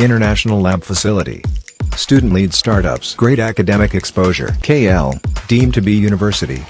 International lab facility. Student-led startups. Great academic exposure. KL, deemed to be university.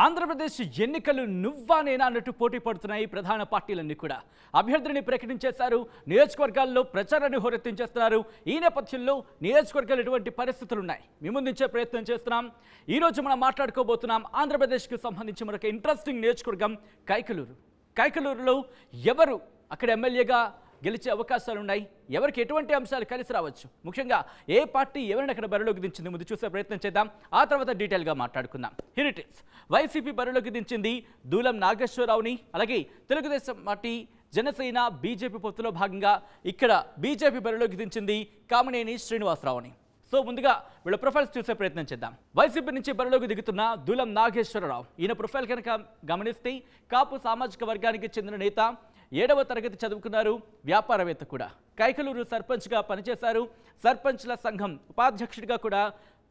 Andhra Pradesh ఎన్నికలు నువ్వా నేనా అన్నట్టు పోటీ పడుతున్నాయి ప్రధాన పార్టీలన్నీ కూడా. అభ్యర్థిని ప్రకటించేశారు, నియోజకవర్గాల్లో ప్రచారాన్ని హోరెత్తించేస్తున్నారు. ఈ నేపథ్యంలో నియోజకవర్గాలు ఎటువంటి పరిస్థితులు ఉన్నాయి మీ ముందుంచే ప్రయత్నం చేస్తున్నాం. ఈ రోజు మనం మాట్లాడుకోబోతున్నాం ఆంధ్రప్రదేశ్కి సంబంధించి మరొక ఇంట్రెస్టింగ్ నియోజకవర్గం కైకలూరు. కైకలూరులో ఎవరు అక్కడ ఎమ్మెల్యేగా గెలిచే అవకాశాలు ఉన్నాయి, ఎవరికి ఎటువంటి అంశాలు కలిసి రావచ్చు, ముఖ్యంగా ఏ పార్టీ ఎవరిని అక్కడ బరిలోకి దించింది ముందు చూసే ప్రయత్నం చేద్దాం. ఆ తర్వాత డీటెయిల్గా మాట్లాడుకుందాం. Here it is. వైసీపీ బరిలోకి దించింది దూలం నాగేశ్వరరావుని. అలాగే తెలుగుదేశం పార్టీ, జనసేన, బీజేపీ పొత్తులో భాగంగా ఇక్కడ బీజేపీ బరిలోకి దించింది కామినేని శ్రీనివాసరావుని. సో ముందుగా వీళ్ళ ప్రొఫైల్స్ చూసే ప్రయత్నం చేద్దాం. వైసీపీ నుంచి బరిలోకి దిగుతున్న దూలం నాగేశ్వరరావు. ఈయన ప్రొఫైల్ కనుక గమనిస్తే కాపు సామాజిక వర్గానికి చెందిన నేత, 7వ తరగతి చదువుకున్నారు, వ్యాపారవేత్త కూడా. కైకలూరు సర్పంచ్గా పనిచేశారు, సర్పంచ్ల సంఘం ఉపాధ్యక్షుడిగా కూడా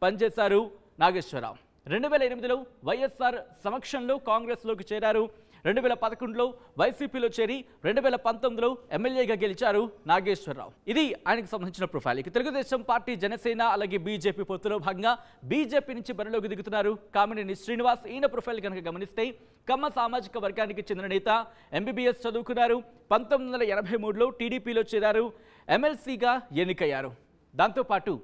పనిచేశారు నాగేశ్వరరావు. 2008లో వైఎస్ఆర్ సమక్షంలో కాంగ్రెస్లోకి చేరారు. 2011లో వైసీపీలో చేరి 2019లో ఎమ్మెల్యేగా గెలిచారు నాగేశ్వరరావు. ఇది ఆయనకు సంబంధించిన ప్రొఫైల్. ఇక తెలుగుదేశం పార్టీ, జనసేన అలాగే బీజేపీ పొత్తులో భాగంగా బీజేపీ నుంచి బరిలోకి దిగుతున్నారు కామినేని శ్రీనివాస్. ఈయన ప్రొఫైల్ కనుక గమనిస్తే కమ్మ సామాజిక వర్గానికి చెందిన నేత, ఎంబీబీఎస్ చదువుకున్నారు. 1983లో టీడీపీలో చేరారు, ఎమ్మెల్సీగా ఎన్నికయ్యారు. దాంతోపాటు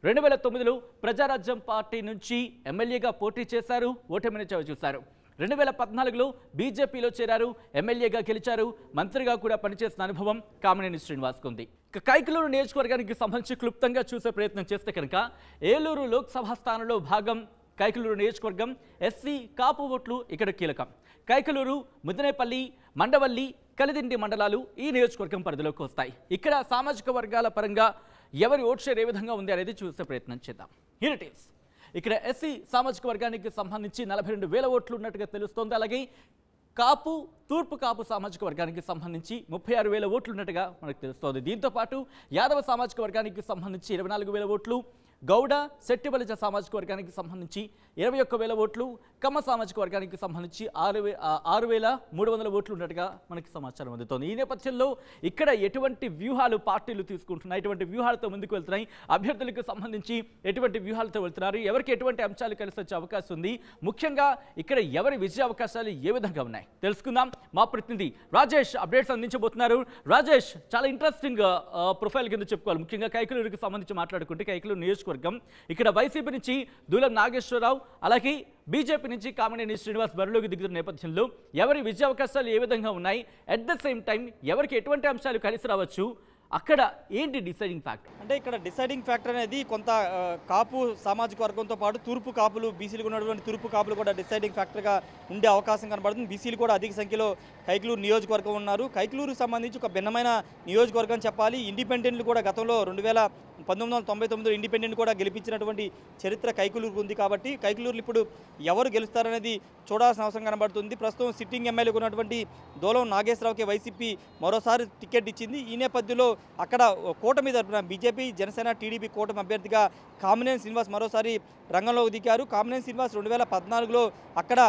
2009లో ప్రజారాజ్యం పార్టీ నుంచి ఎమ్మెల్యేగా పోటీ చేశారు, ఓటమిని చవిచూశారు. 2014లో బీజేపీలో చేరారు, ఎమ్మెల్యేగా గెలిచారు, మంత్రిగా కూడా పనిచేసిన అనుభవం కామినేని శ్రీనివాస్కు ఉంది. ఇక కైకలూరు నియోజకవర్గానికి సంబంధించి క్లుప్తంగా చూసే ప్రయత్నం చేస్తే కనుక ఏలూరు లోక్సభ స్థానంలో భాగం కైకలూరు నియోజకవర్గం. ఎస్సీ, కాపు ఓట్లు ఇక్కడ కీలకం. కైకలూరు, ముదినేపల్లి, మండవల్లి, కలిదిండి మండలాలు ఈ నియోజకవర్గం పరిధిలోకి వస్తాయి. ఇక్కడ సామాజిక వర్గాల పరంగా ఎవరి ఓట్ షేర్ ఏ విధంగా ఉంది అనేది చూసే ప్రయత్నం చేద్దాం. Here it is. ఇక్కడ ఎస్సీ సామాజిక వర్గానికి సంబంధించి 42,000 ఓట్లు ఉన్నట్టుగా తెలుస్తోంది. అలాగే కాపు, తూర్పు కాపు సామాజిక వర్గానికి సంబంధించి 36,000 ఓట్లు ఉన్నట్టుగా మనకు తెలుస్తోంది. దీంతోపాటు యాదవ సామాజిక వర్గానికి సంబంధించి 24,000 ఓట్లు, గౌడ, శెట్టిబలిజ సామాజిక వర్గానికి సంబంధించి 21,000 ఓట్లు, కమ్మ సామాజిక వర్గానికి సంబంధించి 6,300 ఓట్లు ఉన్నట్టుగా మనకి సమాచారం అందుతోంది. ఈ నేపథ్యంలో ఇక్కడ ఎటువంటి వ్యూహాలు పార్టీలు తీసుకుంటున్నాయి, ఎటువంటి వ్యూహాలతో ముందుకు వెళ్తున్నాయి, అభ్యర్థులకు సంబంధించి ఎటువంటి వ్యూహాలతో వెళ్తున్నారు, ఎవరికి ఎటువంటి అంశాలు కలిసి వచ్చే అవకాశం ఉంది, ముఖ్యంగా ఇక్కడ ఎవరి విజయ అవకాశాలు ఏ విధంగా ఉన్నాయి తెలుసుకుందాం. మా ప్రతినిధి రాజేష్ అప్డేట్స్ అందించబోతున్నారు. రాజేష్, చాలా ఇంట్రెస్టింగ్ ప్రొఫైల్ కింద చెప్పుకోవాలి. ముఖ్యంగా కైకలూరుకి సంబంధించి మాట్లాడుకుంటే కైకలూరు నియోజకవర్గం, ఇక్కడ వైసీపీ నుంచి దూలం నాగేశ్వరరావు, అలాగే బీజేపీ నుంచి కామినేని శ్రీనివాస్ బరిలోకి దిగుతున్న నేపథ్యంలో ఎవరి విజయ అవకాశాలు ఏ విధంగా ఉన్నాయి, అట్ ద సేమ్ టైం ఎవరికి ఎటువంటి అంశాలు కలిసి రావచ్చు, అక్కడ ఏంటి డిసైడింగ్ ఫ్యాక్టర్? అంటే ఇక్కడ డిసైడింగ్ ఫ్యాక్టర్ అనేది కొంత కాపు సామాజిక వర్గంతో పాటు తూర్పు కాపులు, బీసీలు ఉన్నటువంటి తూర్పు కాపులు కూడా డిసైడింగ్ ఫ్యాక్టర్గా ఉండే అవకాశం కనబడుతుంది. బీసీలు కూడా అధిక సంఖ్యలో కైకలూరు నియోజకవర్గం ఉన్నారు. కైకలూరుకు సంబంధించి ఒక భిన్నమైన నియోజకవర్గం చెప్పాలి. ఇండిపెండెంట్లు కూడా గతంలో 1999 ఇండిపెండెంట్ కూడా గెలిపించినటువంటి చరిత్ర కైకలూరుకు ఉంది. కాబట్టి కైకలూరులో ఇప్పుడు ఎవరు గెలుస్తారనేది చూడాల్సిన అవసరం కనబడుతుంది. ప్రస్తుతం సిట్టింగ్ ఎమ్మెల్యేగా ఉన్నటువంటి దూలం నాగేశ్వరరావుకి వైసీపీ మరోసారి టికెట్ ఇచ్చింది. ఈ నేపథ్యంలో అక్కడ కూటమి తరపున బీజేపీ, జనసేన, టీడీపీ కూటమి అభ్యర్థిగా కామినేని శ్రీనివాస్ మరోసారి రంగంలోకి దిగారు. కామినేని శ్రీనివాస్ 2014లో అక్కడ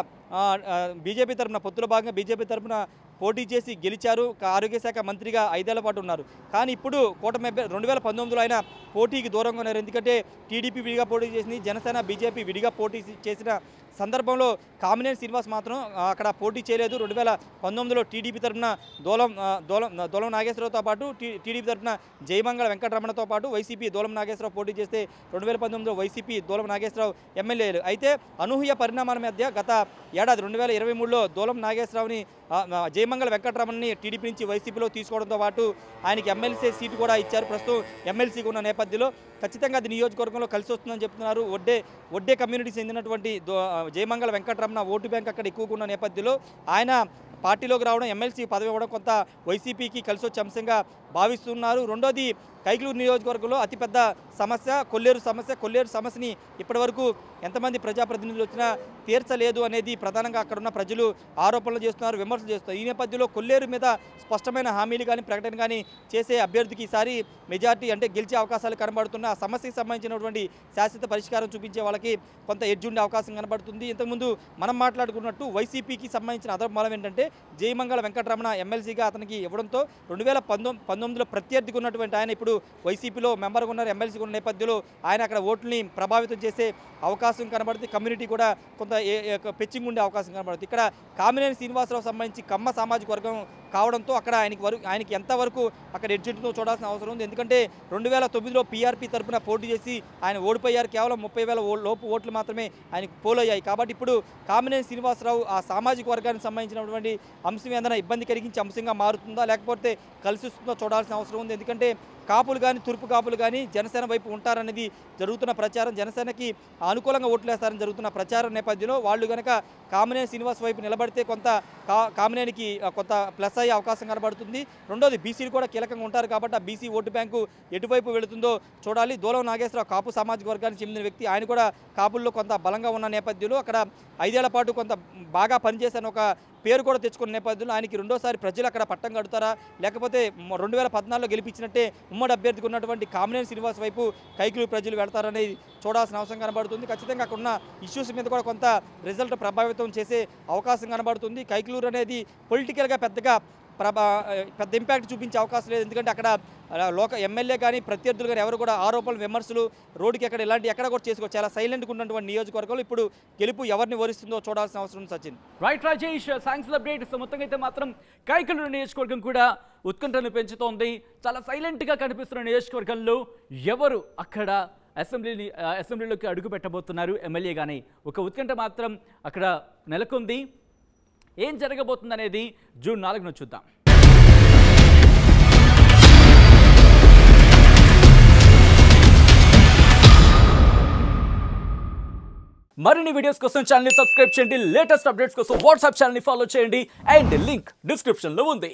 బీజేపీ తరపున, పొత్తుల భాగంగా బీజేపీ తరపున పోటీ చేసి గెలిచారు. ఆరోగ్య శాఖ మంత్రిగా 5 ఏళ్ల పాటు ఉన్నారు. కానీ ఇప్పుడు కూటమి 2019లో ఆయన పోటీకి దూరంగా ఉన్నారు. ఎందుకంటే టీడీపీ విడిగా పోటీ చేసింది, జనసేన, బీజేపీ విడిగా పోటీ చేసిన సందర్భంలో కామినేని శ్రీనివాస్ మాత్రం అక్కడ పోటీ చేయలేదు. 2019లో టీడీపీ తరఫున దూలం నాగేశ్వరరావుతో పాటు టీడీపీ తరఫున జయమంగళ వెంకటరమణతో పాటు వైసీపీ దూలం నాగేశ్వరరావు పోటీ చేస్తే 2019లో వైసీపీ దూలం నాగేశ్వరరావు ఎమ్మెల్యేలు. అయితే అనూహ్య పరిణామాల మధ్య గత ఏడాది 2023లో దూలం నాగేశ్వరరావుని జయమంగళ వెంకటరమణని టీడీపీ నుంచి వైసీపీలో తీసుకోవడంతో పాటు ఆయనకి ఎమ్మెల్సీ సీటు కూడా ఇచ్చారు. ప్రస్తుతం ఎమ్మెల్సీగా ఉన్న నేపథ్యంలో ఖచ్చితంగా అది నియోజకవర్గంలో కలిసి వస్తుందని చెప్తున్నారు. ఒడ్డే కమ్యూనిటీ చెందినటువంటి జయమంగళ వెంకటరమణ ఓటు బ్యాంక్ అక్కడ ఎక్కువగా ఉన్న నేపథ్యంలో ఆయన పార్టీలోకి రావడం, ఎమ్మెల్సీ పదవి ఇవ్వడం కొంత వైసీపీకి కలిసి వచ్చే అంశంగా భావిస్తున్నారు. రెండోది కైకలూరు నియోజకవర్గంలో అతిపెద్ద సమస్య కొల్లేరు సమస్యని ఇప్పటివరకు ఎంతమంది ప్రజాప్రతినిధులు వచ్చినా తీర్చలేదు అనేది ప్రధానంగా అక్కడున్న ప్రజలు ఆరోపణలు చేస్తున్నారు, విమర్శలు చేస్తున్నారు. ఈ నేపథ్యంలో కొల్లేరు మీద స్పష్టమైన హామీలు కానీ ప్రకటన కానీ చేసే అభ్యర్థికి ఈసారి మెజార్టీ అంటే గెలిచే అవకాశాలు కనబడుతున్న ఆ సమస్యకి సంబంధించినటువంటి శాశ్వత పరిష్కారం చూపించే వాళ్ళకి కొంత ఎడ్జ్ ఉండే అవకాశం కనబడుతుంది. ఇంతకుముందు మనం మాట్లాడుకున్నట్టు వైసీపీకి సంబంధించిన అదర్ మూలం ఏంటంటే జయమంగళ వెంకటరమణ ఎమ్మెల్సీగా అతనికి ఇవ్వడంతో 2019లో ప్రత్యర్థిగా ఉన్నటువంటి ఆయన ఇప్పుడు వైసీపీలో మెంబర్గా ఉన్నారు, ఎమ్మెల్సీగా ఉన్న నేపథ్యంలో ఆయన అక్కడ ఓట్లని ప్రభావితం చేసే అవకాశం కనబడుతుంది. కమ్యూనిటీ కూడా కొంత పెచ్చింగ్ ఉండే అవకాశం కనబడుతుంది. ఇక్కడ కామినేని శ్రీనివాసరావు సంబంధించి కమ్మ సామాజిక వర్గం కావడంతో అక్కడ ఆయనకి ఎంతవరకు అక్కడ ఎడ్జిట్తో చూడాల్సిన అవసరం ఉంది. ఎందుకంటే 2009లో పీఆర్పీ తరఫున పోటీ చేసి ఆయన ఓడిపోయారు. కేవలం 30,000 లోపు ఓట్లు మాత్రమే ఆయనకు పోలయ్యాయి. కాబట్టి ఇప్పుడు కామినేని శ్రీనివాసరావు ఆ సామాజిక వర్గానికి సంబంధించినటువంటి అంశం ఏదైనా ఇబ్బంది కలిగించే అంశంగా మారుతుందా లేకపోతే కలిసి వస్తుందో చూడాల్సిన అవసరం ఉంది. ఎందుకంటే కాపులు కానీ తూర్పు కాపులు కానీ జనసేన వైపు ఉంటారనేది జరుగుతున్న ప్రచారం, జనసేనకి అనుకూలంగా ఓట్లు వేస్తారని జరుగుతున్న ప్రచారం నేపథ్యంలో వాళ్ళు కనుక కామినేని శ్రీనివాస్ వైపు నిలబడితే కొంత కామినేనికి కొంత ప్లస్ అయ్యే అవకాశం కనబడుతుంది. రెండోది బీసీలు కూడా కీలకంగా ఉంటారు కాబట్టి ఆ బీసీ ఓటు బ్యాంకు ఎటువైపు వెళుతుందో చూడాలి. దూలం నాగేశ్వరరావు కాపు సామాజిక వర్గానికి చెందిన వ్యక్తి, ఆయన కూడా కాపుల్లో కొంత బలంగా ఉన్న నేపథ్యంలో అక్కడ 5 ఏళ్ల పాటు కొంత బాగా పనిచేశాను ఒక పేరు కూడా తెచ్చుకున్న నేపథ్యంలో ఆయనకి రెండోసారి ప్రజలు అక్కడ పట్టం కడుతారా లేకపోతే 2014లో గెలిపించినట్టే ఉమ్మడి అభ్యర్థికి ఉన్నటువంటి కామినేని శ్రీనివాస్ వైపు కైకలూరు ప్రజలు వెళ్తారనేది చూడాల్సిన అవసరం కనబడుతుంది. ఖచ్చితంగా అక్కడ ఉన్న ఇష్యూస్ మీద కూడా కొంత రిజల్ట్ ప్రభావితం చేసే అవకాశం కనబడుతుంది. కైకలూరు అనేది పొలిటికల్గా పెద్ద ఇంపాక్ట్ చూపించే అవకాశం లేదు. ఎందుకంటే అక్కడ ఎమ్మెల్యే కానీ ప్రత్యర్థులు కానీ ఎవరు కూడా ఆరోపణలు విమర్శలు రోడ్డుకి ఎక్కడ కూడా చేసుకోవచ్చు. చాలా సైలెంట్గా ఉన్నటువంటి నియోజకవర్గంలో ఇప్పుడు గెలుపు ఎవరిని వరిస్తుందో చూడాల్సిన అవసరం Sachin. Right Rajesh, thanks update. మొత్తంగా అయితే మాత్రం కైకలూరు నియోజకవర్గం కూడా ఉత్కంఠను పెంచుతోంది. చాలా సైలెంట్గా కనిపిస్తున్న నియోజకవర్గంలో ఎవరు అక్కడ అసెంబ్లీలోకి అడుగు పెట్టబోతున్నారు ఎమ్మెల్యే కానీ ఒక ఉత్కంఠ మాత్రం అక్కడ నెలకొంది. ఏం జరగబోతుందనేది జూన్ 4న చూద్దాం. మరిన్ని వీడియోస్ కోసం ఛానల్ ని సబ్స్క్రైబ్ చేయండి. లేటెస్ట్ అప్డేట్స్ కోసం వాట్సాప్ ఛానల్ ని ఫాలో చేయండి. అండ్ లింక్ డిస్క్రిప్షన్ లో ఉంది.